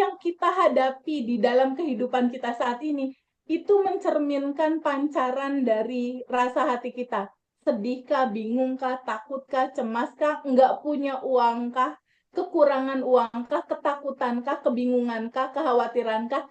yang kita hadapi di dalam kehidupan kita saat ini, itu mencerminkan pancaran dari rasa hati kita. Sedihkah, bingungkah, takutkah, cemaskah, nggak punya uangkah, kekurangan uangkah, ketakutankah, kebingungankah, kekhawatirankah,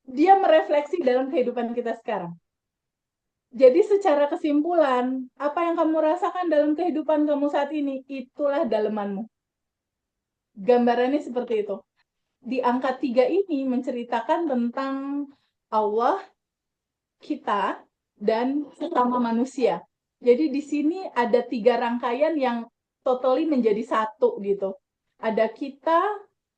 dia merefleksi dalam kehidupan kita sekarang. Jadi secara kesimpulan, apa yang kamu rasakan dalam kehidupan kamu saat ini, itulah dalemanmu. Gambarannya seperti itu. Di angka 3 ini menceritakan tentang Allah, kita, dan sesama manusia. Jadi di sini ada 3 rangkaian yang totally menjadi satu gitu. Ada kita,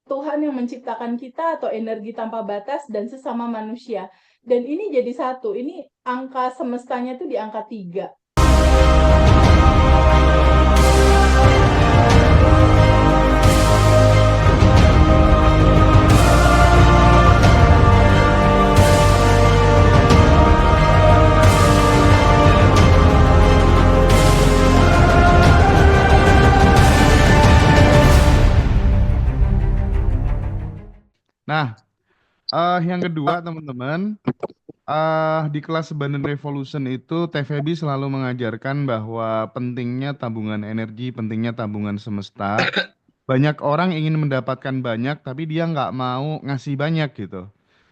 Tuhan yang menciptakan kita atau energi tanpa batas, dan sesama manusia. Dan ini jadi satu. Ini angka semestanya tuh di angka 3. Nah, yang kedua teman-teman, di kelas Abundant Revolution itu TVB selalu mengajarkan bahwa pentingnya tabungan energi, pentingnya tabungan semesta. Banyak orang ingin mendapatkan banyak, tapi dia nggak mau ngasih banyak gitu.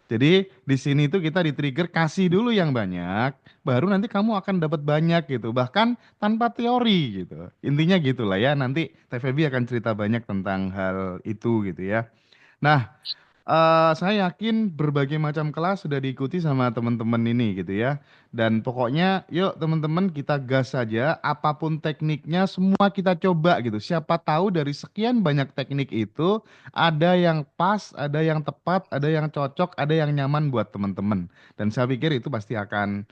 Jadi di sini tuh kita di-trigger kasih dulu yang banyak, baru nanti kamu akan dapat banyak gitu. Bahkan tanpa teori gitu. Intinya gitulah ya. Nanti TVB akan cerita banyak tentang hal itu gitu ya. Nah, saya yakin berbagai macam kelas sudah diikuti sama teman-teman ini gitu ya. Dan pokoknya yuk teman-teman kita gas saja, apapun tekniknya semua kita coba gitu. Siapa tahu dari sekian banyak teknik itu ada yang pas, ada yang tepat, ada yang cocok, ada yang nyaman buat teman-teman. Dan saya pikir itu pasti akan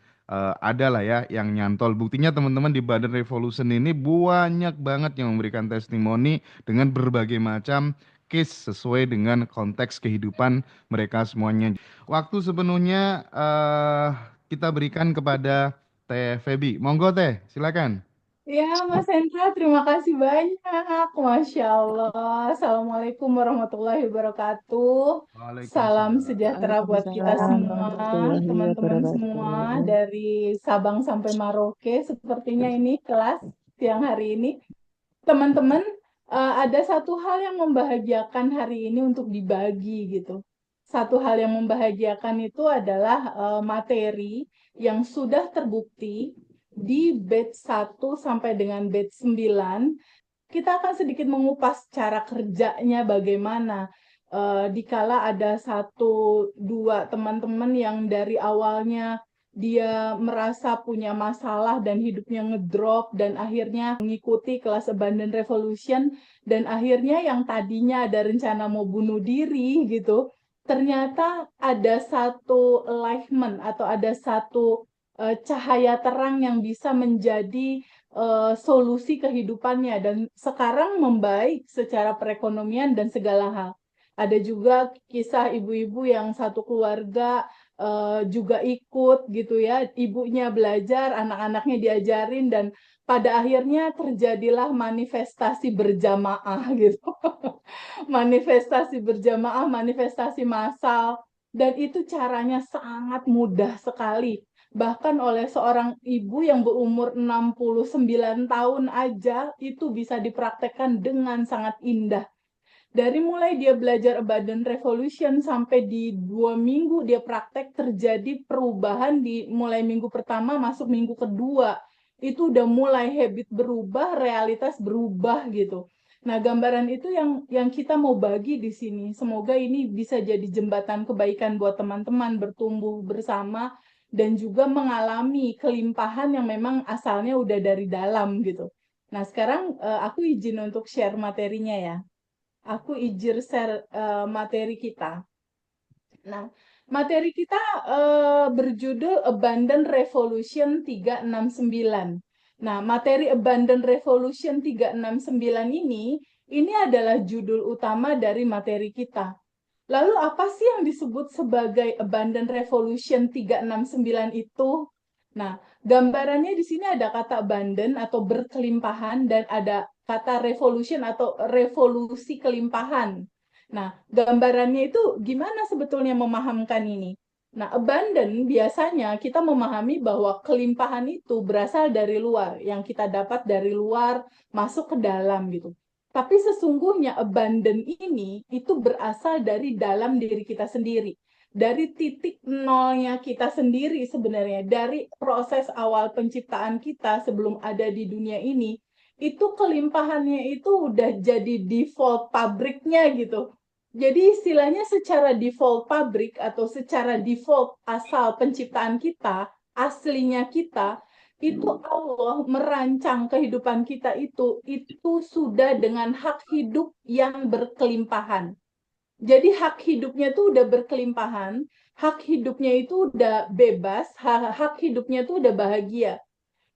ada lah ya yang nyantol. Buktinya teman-teman di Badan Revolution ini banyak banget yang memberikan testimoni dengan berbagai macam case sesuai dengan konteks kehidupan mereka semuanya. Waktu sepenuhnya kita berikan kepada Teh Feby. Monggo Teh, silakan. Ya, Mas Hendra, terima kasih banyak. Masya Allah. Assalamualaikum warahmatullahi wabarakatuh. Salam Waalaikumsalam. sejahtera buat kita Waalaikumsalam semua, warahmatullahi teman-teman semua wabarakatuh. dari Sabang sampai Merauke. Sepertinya ini kelas siang hari ini. Teman-teman, ada satu hal yang membahagiakan hari ini untuk dibagi gitu. Satu hal yang membahagiakan itu adalah materi yang sudah terbukti di batch 1 sampai dengan batch 9. Kita akan sedikit mengupas cara kerjanya bagaimana. Dikala ada satu dua teman-teman yang dari awalnya dia merasa punya masalah dan hidupnya ngedrop dan akhirnya mengikuti kelas Abundant Revolution, dan akhirnya yang tadinya ada rencana mau bunuh diri gitu, ternyata ada satu enlightenment atau ada satu cahaya terang yang bisa menjadi solusi kehidupannya dan sekarang membaik secara perekonomian dan segala hal. Ada juga kisah ibu-ibu yang satu keluarga juga ikut gitu ya, ibunya belajar, anak-anaknya diajarin, dan pada akhirnya terjadilah manifestasi berjamaah gitu. Manifestasi berjamaah, manifestasi massal, dan itu caranya sangat mudah sekali. Bahkan oleh seorang ibu yang berumur 69 tahun aja itu bisa dipraktekkan dengan sangat indah. Dari mulai dia belajar Abundant Revolution sampai di 2 minggu dia praktek, terjadi perubahan di mulai minggu pertama masuk minggu kedua. Itu udah mulai habit berubah, realitas berubah gitu. Nah, gambaran itu yang kita mau bagi di sini. Semoga ini bisa jadi jembatan kebaikan buat teman-teman bertumbuh bersama dan juga mengalami kelimpahan yang memang asalnya udah dari dalam gitu. Nah, sekarang aku izin untuk share materinya ya. Aku izin share materi kita. Nah, materi kita berjudul Abundant Revolution 369. Nah, materi Abundant Revolution 369 ini adalah judul utama dari materi kita. Lalu apa sih yang disebut sebagai Abundant Revolution 369 itu? Nah, gambarannya di sini ada kata abundant atau berkelimpahan dan ada kata revolution atau revolusi kelimpahan. Nah, gambarannya itu gimana sebetulnya memahamkan ini? Nah, abundant biasanya kita memahami bahwa kelimpahan itu berasal dari luar, yang kita dapat dari luar masuk ke dalam gitu. Tapi sesungguhnya abundant ini itu berasal dari dalam diri kita sendiri. Dari titik nolnya kita sendiri sebenarnya, dari proses awal penciptaan kita sebelum ada di dunia ini, itu kelimpahannya itu udah jadi default pabriknya gitu. Jadi istilahnya secara default pabrik atau secara default asal penciptaan kita, aslinya kita, itu Allah merancang kehidupan kita itu sudah dengan hak hidup yang berkelimpahan. Jadi hak hidupnya itu udah berkelimpahan, hak hidupnya itu udah bebas, hak hidupnya itu udah bahagia.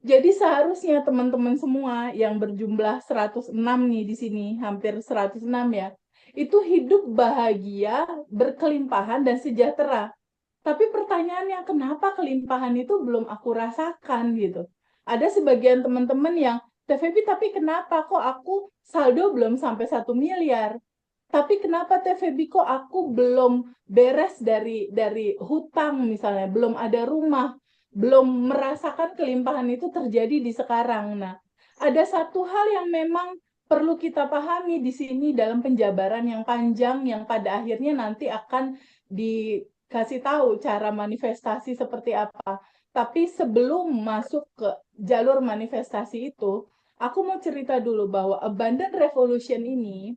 Jadi seharusnya teman-teman semua yang berjumlah 106 nih di sini, hampir 106 ya, itu hidup bahagia, berkelimpahan dan sejahtera. Tapi pertanyaannya kenapa kelimpahan itu belum aku rasakan gitu. Ada sebagian teman-teman yang, Teh Febi, tapi kenapa kok aku saldo belum sampai 1 miliar? Tapi kenapa Teh Febi kok aku belum beres dari hutang misalnya, belum ada rumah, belum merasakan kelimpahan itu terjadi di sekarang. Nah, ada satu hal yang memang perlu kita pahami di sini dalam penjabaran yang panjang yang pada akhirnya nanti akan dikasih tahu cara manifestasi seperti apa. Tapi sebelum masuk ke jalur manifestasi itu, aku mau cerita dulu bahwa Abundant Revolution ini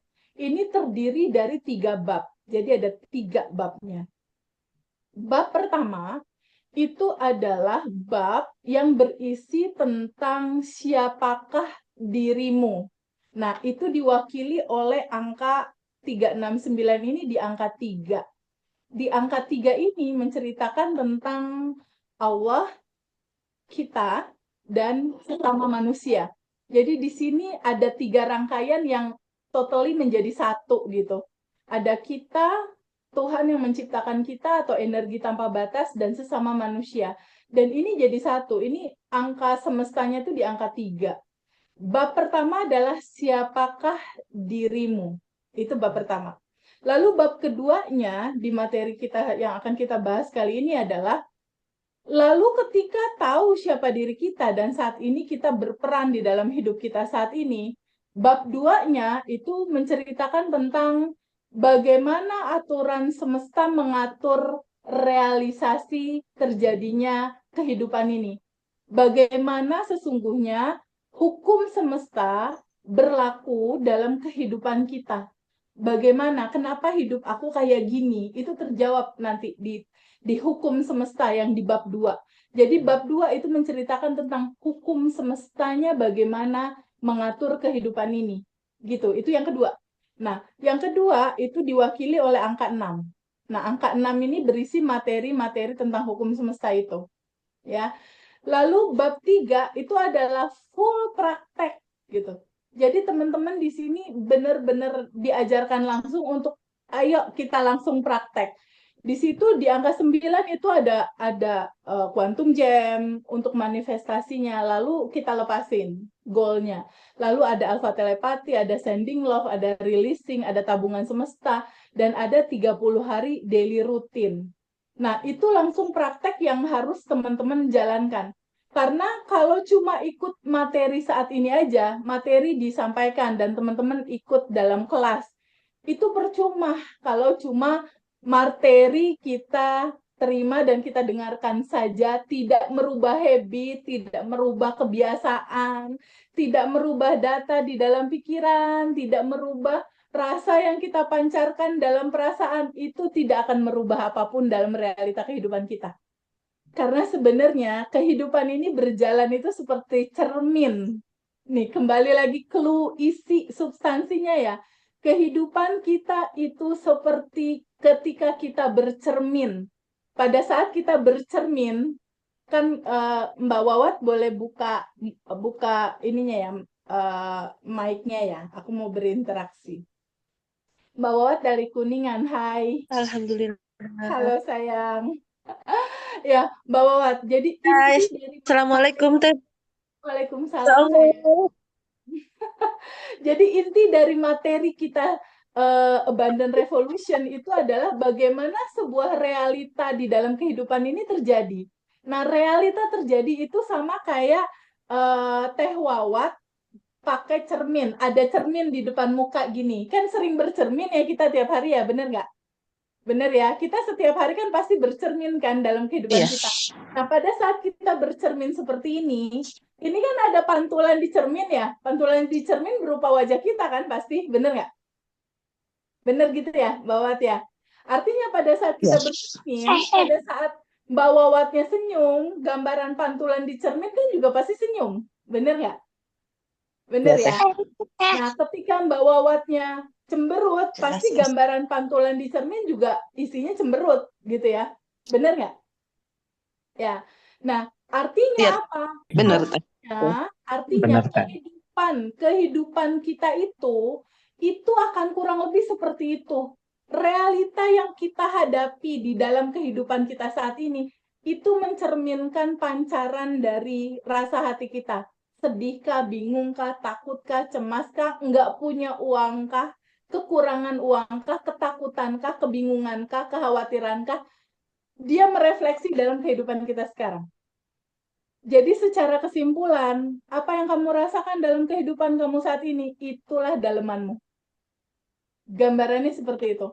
terdiri dari 3 bab. Jadi ada 3 babnya. Bab pertama itu adalah bab yang berisi tentang siapakah dirimu. Nah, itu diwakili oleh angka 369 ini di angka 3. Di angka 3 ini menceritakan tentang Allah, kita, dan sesama manusia. Jadi di sini ada 3 rangkaian yang totally menjadi satu gitu. Ada kita, Tuhan yang menciptakan kita atau energi tanpa batas, dan sesama manusia. Dan ini jadi satu. Ini angka semestanya itu di angka 3. Bab pertama adalah siapakah dirimu. Itu bab pertama. Lalu bab keduanya di materi kita yang akan kita bahas kali ini adalah lalu ketika tahu siapa diri kita dan saat ini kita berperan di dalam hidup kita saat ini, bab 2-nya itu menceritakan tentang bagaimana aturan semesta mengatur realisasi terjadinya kehidupan ini. Bagaimana sesungguhnya hukum semesta berlaku dalam kehidupan kita. Bagaimana, kenapa hidup aku kayak gini? Itu terjawab nanti di hukum semesta yang di bab 2. Jadi bab 2 itu menceritakan tentang hukum semestanya bagaimana mengatur kehidupan ini. Gitu, itu yang kedua. Nah, yang kedua itu diwakili oleh angka 6. Nah, angka 6 ini berisi materi-materi tentang hukum semesta itu. Ya. Lalu bab 3 itu adalah full praktek gitu. Jadi teman-teman di sini benar-benar diajarkan langsung untuk ayo kita langsung praktek. Di situ di angka 9 itu ada quantum jam untuk manifestasinya, lalu kita lepasin goalnya. Lalu ada alpha telepati, ada sending love, ada releasing, ada tabungan semesta, dan ada 30 hari daily routine. Nah, itu langsung praktek yang harus teman-teman jalankan. Karena kalau cuma ikut materi saat ini aja, materi disampaikan dan teman-teman ikut dalam kelas, itu percuma kalau cuma materi kita terima dan kita dengarkan saja, tidak merubah habit, tidak merubah kebiasaan, tidak merubah data di dalam pikiran, tidak merubah rasa yang kita pancarkan dalam perasaan, itu tidak akan merubah apapun dalam realita kehidupan kita. Karena sebenarnya kehidupan ini berjalan itu seperti cermin. Nih, kembali lagi clue isi substansinya ya. Kehidupan kita itu seperti ketika kita bercermin. Pada saat kita bercermin, kan Mbak Wawat boleh buka ininya ya, mic-nya ya. Aku mau berinteraksi. Mbak Wawat dari Kuningan, hai. Alhamdulillah. Halo sayang. Ya, Mbak Wawat. Jadi Guys, inti dari Assalamualaikum Teh. Waalaikumsalam sayang. Jadi inti dari materi kita abundant revolution itu adalah bagaimana sebuah realita di dalam kehidupan ini terjadi. Nah, realita terjadi itu sama kayak Teh Wawat pakai cermin. Ada cermin di depan muka gini. Kan sering bercermin ya kita tiap hari ya, bener nggak? Bener ya, kita setiap hari kan pasti bercermin kan dalam kehidupan Iya. kita. Nah, pada saat kita bercermin seperti ini kan ada pantulan di cermin ya. Pantulan di cermin berupa wajah kita kan pasti, bener nggak? Bener gitu ya, Mbak Wat ya. Artinya pada saat kita Iya. bercermin, pada saat Mbak Wawatnya senyum, gambaran pantulan di cermin kan juga pasti senyum. Bener nggak? Bener Iya, ya? Teh. Nah, ketika Mbak Wawatnya cemberut, pasti gambaran pantulan di cermin juga isinya cemberut, gitu ya. Bener nggak? Ya. Nah, artinya Iya, apa? benar, Teh. Artinya Benar, Teh. kehidupan kita itu akan kurang lebih seperti itu. Realita yang kita hadapi di dalam kehidupan kita saat ini itu mencerminkan pancaran dari rasa hati kita. Sedihkah, bingungkah, takutkah, cemaskah, nggak punya uangkah, kekurangan uangkah, ketakutankah, kebingungankah, kekhawatirankah, dia merefleksi dalam kehidupan kita sekarang. Jadi secara kesimpulan, apa yang kamu rasakan dalam kehidupan kamu saat ini, itulah dalemanmu. Gambarannya seperti itu.